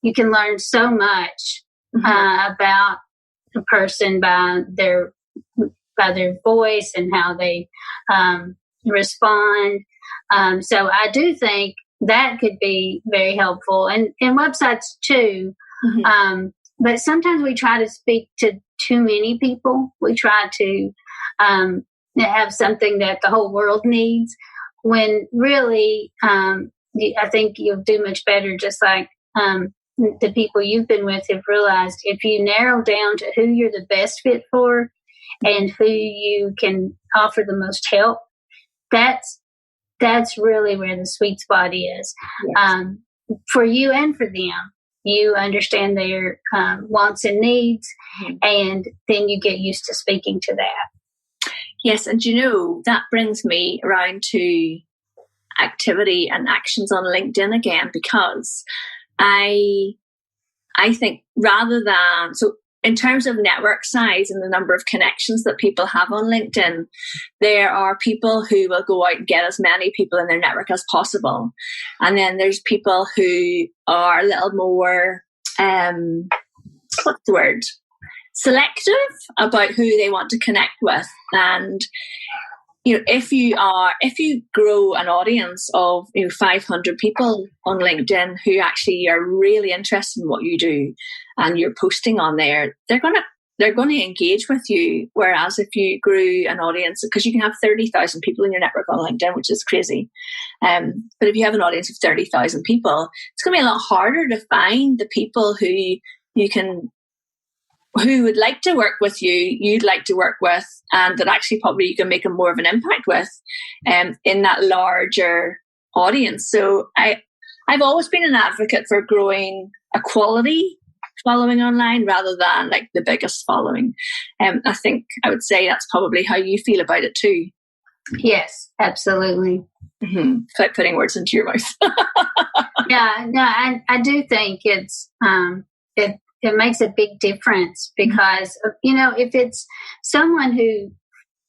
you can learn so much about a person by their voice and how they respond. So I do think that could be very helpful, and websites too. But sometimes we try to speak to too many people. We try to have something that the whole world needs, when really I think you'll do much better, just like the people you've been with have realized. If you narrow down to who you're the best fit for and who you can offer the most help, that's really where the sweet spot is. Yes. For you and for them. You understand their wants and needs, and then you get used to speaking to that. Yes, and that brings me around to activity and actions on LinkedIn again, because I think rather than, so in terms of network size and the number of connections that people have on LinkedIn, there are people who will go out and get as many people in their network as possible. And then there's people who are a little more, selective about who they want to connect with. And, if you grow an audience of 500 people on LinkedIn who actually are really interested in what you do and you're posting on there, they're going to engage with you. Whereas if you grew an audience, because you can have 30,000 people in your network on LinkedIn, which is crazy. But if you have an audience of 30,000 people, it's going to be a lot harder to find the people who would like to work with you, you'd like to work with, and that actually probably you can make more of an impact with in that larger audience. So I've always been an advocate for growing a quality following online rather than like the biggest following. I think I would say that's probably how you feel about it too. Yes, absolutely. Without putting words into your mouth. Yeah, no, I do think it makes a big difference, because, if it's someone who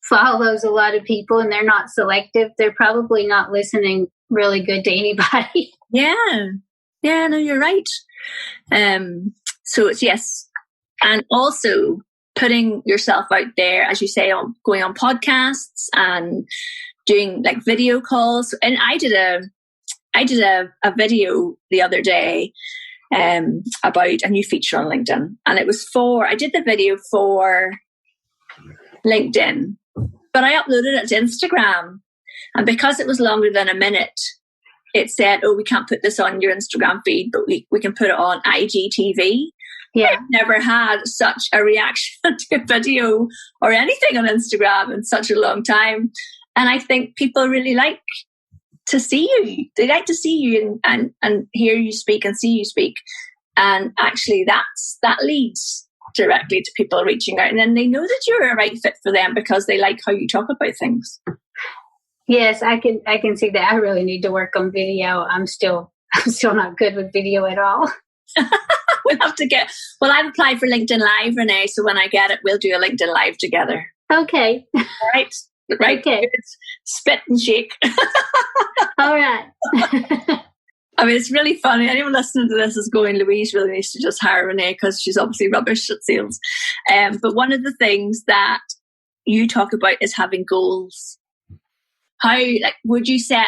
follows a lot of people and they're not selective, they're probably not listening really good to anybody. Yeah, no, you're right. So it's yes. And also putting yourself out there, as you say, on going on podcasts and doing like video calls. And I did a video the other day about a new feature on LinkedIn, and I did the video for LinkedIn, but I uploaded it to Instagram, and because it was longer than a minute, it said, "Oh, we can't put this on your Instagram feed, but we can put it on IGTV." Yeah, I've never had such a reaction to a video or anything on Instagram in such a long time, and I think people really like to see you. They like to see you and hear you speak and see you speak. And actually that leads directly to people reaching out. And then they know that you're a right fit for them because they like how you talk about things. Yes, I can see that. I really need to work on video. I'm still not good with video at all. I've applied for LinkedIn Live, Renee. So when I get it, we'll do a LinkedIn Live together. Okay. All right. Right. Okay. Spit and shake. All right. I mean, it's really funny. Anyone listening to this is going, Louise really needs to just hire Renee because she's obviously rubbish at sales. But one of the things that you talk about is having goals. How, would you set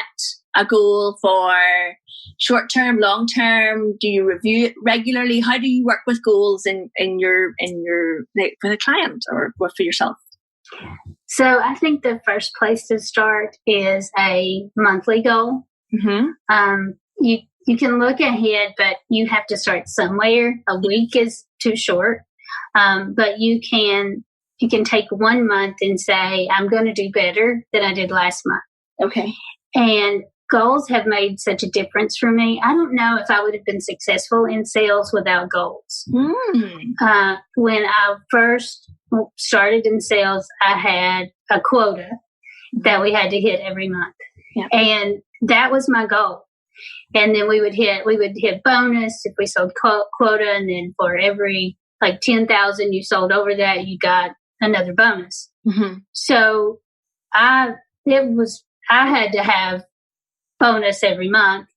a goal for short term, long term? Do you review it regularly? How do you work with goals in your with a client or for yourself? So I think the first place to start is a monthly goal. You can look ahead, but you have to start somewhere. A week is too short, but you can take 1 month and say, I'm going to do better than I did last month. Okay. And goals have made such a difference for me. I don't know if I would have been successful in sales without goals. When I first started in sales, I had a quota that we had to hit every month. Yeah. And that was my goal. And then we would hit bonus if we sold quota. And then for every 10,000 you sold over that, you got another bonus. So I had to have bonus every month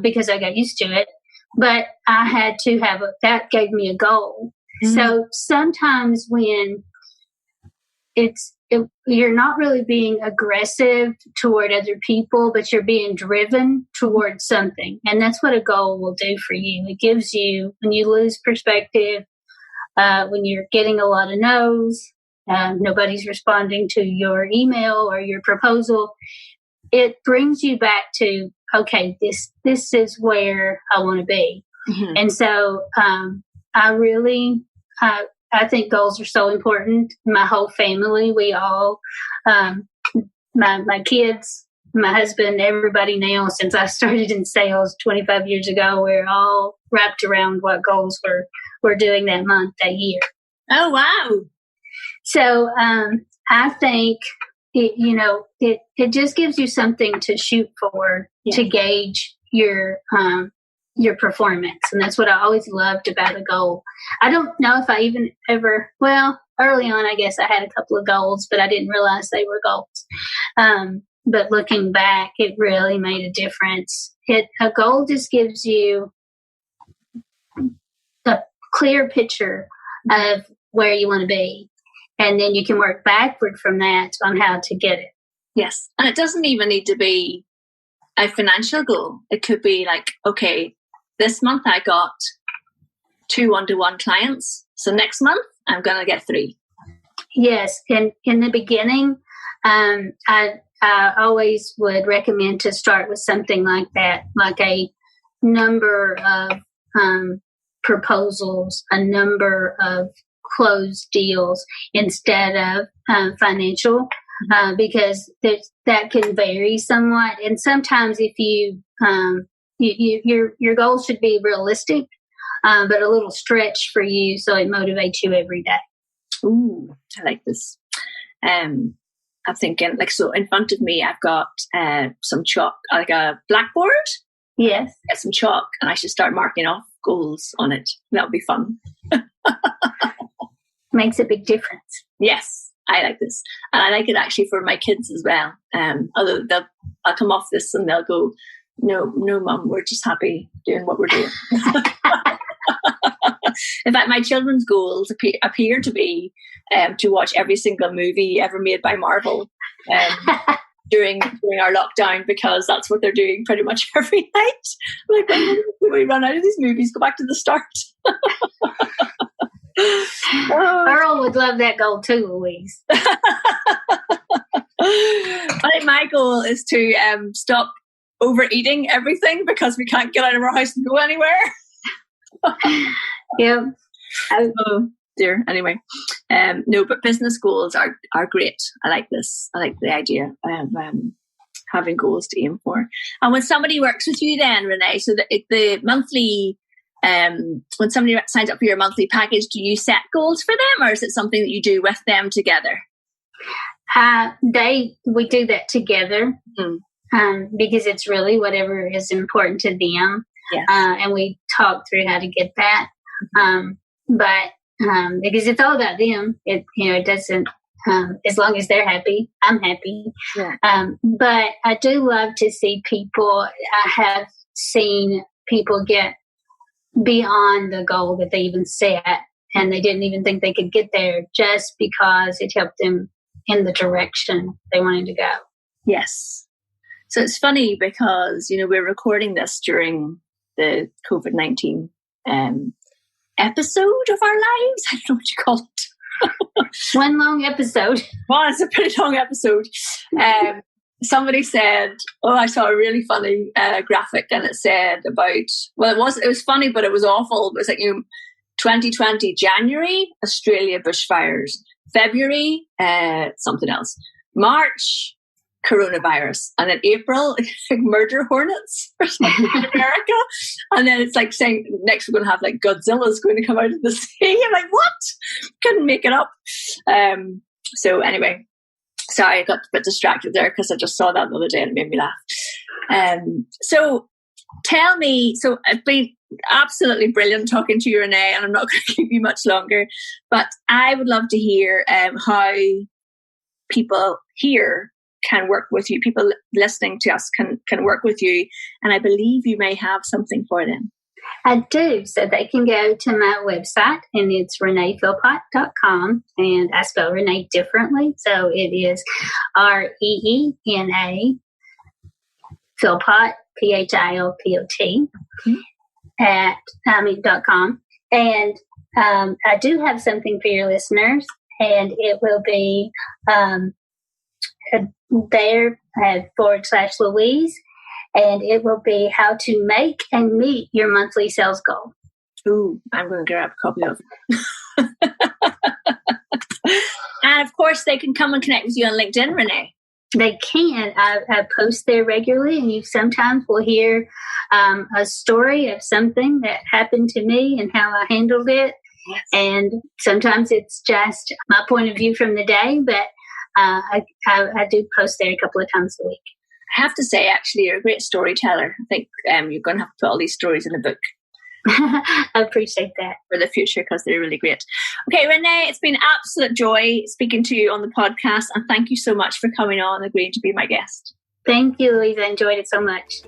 because I got used to it. but I had to that gave me a goal. Mm-hmm. So sometimes when you're not really being aggressive toward other people, but you're being driven towards something. And that's what a goal will do for you. It gives you, when you lose perspective, when you're getting a lot of no's, nobody's responding to your email or your proposal, it brings you back to, okay, this is where I want to be. Mm-hmm. And so I think goals are so important. My whole family, we all, my kids, my husband, everybody now, since I started in sales 25 years ago, we're all wrapped around what goals we're doing that month, that year. Oh, wow. So I think, it just gives you something to shoot for, to gauge your performance. And that's what I always loved about a goal. I don't know if I even early on, I guess I had a couple of goals, but I didn't realize they were goals. But looking back, it really made a difference. A goal just gives you a clear picture of where you want to be. And then you can work backward from that on how to get it. Yes. And it doesn't even need to be a financial goal. It could be like, okay, this month I got 2 one-to-one clients. So next month I'm going to get 3. Yes. In the beginning, I always would recommend to start with something like that, like a number of proposals, a number of closed deals instead of financial, because that can vary somewhat. And sometimes if your goals should be realistic, but a little stretch for you, so it motivates you every day. Ooh, I like this. I'm thinking, so in front of me, I've got some chalk, like a blackboard. Yes. Get some chalk, and I should start marking off goals on it. That'll be fun. Makes a big difference. Yes, I like this. And I like it actually for my kids as well. Although I'll come off this and they'll go, no, Mum, we're just happy doing what we're doing. In fact, my children's goals appear to be to watch every single movie ever made by Marvel during our lockdown, because that's what they're doing pretty much every night. Like, when we run out of these movies, go back to the start. Earl would love that goal too, Louise. I think my goal is to stop overeating everything, because we can't get out of our house and go anywhere. Yeah. Oh dear. Anyway, no, but business goals are great. I like this. I like the idea of having goals to aim for. And when somebody works with you, then Renee, so the monthly, when somebody signs up for your monthly package, do you set goals for them, or is it something that you do with them together? We do that together, because it's really whatever is important to them. Yes. And we talk through how to get that. But because it's all about them, it doesn't, as long as they're happy, I'm happy. Yeah. But I do love to see people, I have seen people get beyond the goal that they even set, and they didn't even think they could get there, just because it helped them in the direction they wanted to go. Yes. So it's funny because, we're recording this during the COVID-19 episode of our lives. I don't know what you call it. One long episode. Well, it's a pretty long episode. Somebody said, I saw a really funny graphic, and it said about, it was funny, but it was awful. It was like, 2020, January, Australia bushfires. February, something else. March, coronavirus. And then April, murder hornets or something in America. And then it's like saying next we're going to have like Godzilla's going to come out of the sea. I'm like, what? Couldn't make it up. So anyway, sorry, I got a bit distracted there because I just saw that the other day and it made me laugh. So tell me, so it's been absolutely brilliant talking to you, Renee, and I'm not going to keep you much longer, but I would love to hear how people here can work with you. People listening to us can work with you, and I believe you may have something for them. I do. So they can go to my website, and it's ReenaPhilpot.com. And I spell Renee differently. So it is REENA Philpot, PHILPOT, .com. And I do have something for your listeners, and it will be there /Louise, and it will be how to make and meet your monthly sales goal. Ooh, I'm going to grab a copy of it. And of course, they can come and connect with you on LinkedIn, Renee. They can. I post there regularly, and you sometimes will hear a story of something that happened to me and how I handled it. Yes. And sometimes it's just my point of view from the day, but I do post there a couple of times a week. I have to say, actually, you're a great storyteller. I think you're going to have to put all these stories in a book. I appreciate that. For the future, because they're really great. Okay, Renee, it's been an absolute joy speaking to you on the podcast, and thank you so much for coming on and agreeing to be my guest. Thank you, Louise. I enjoyed it so much.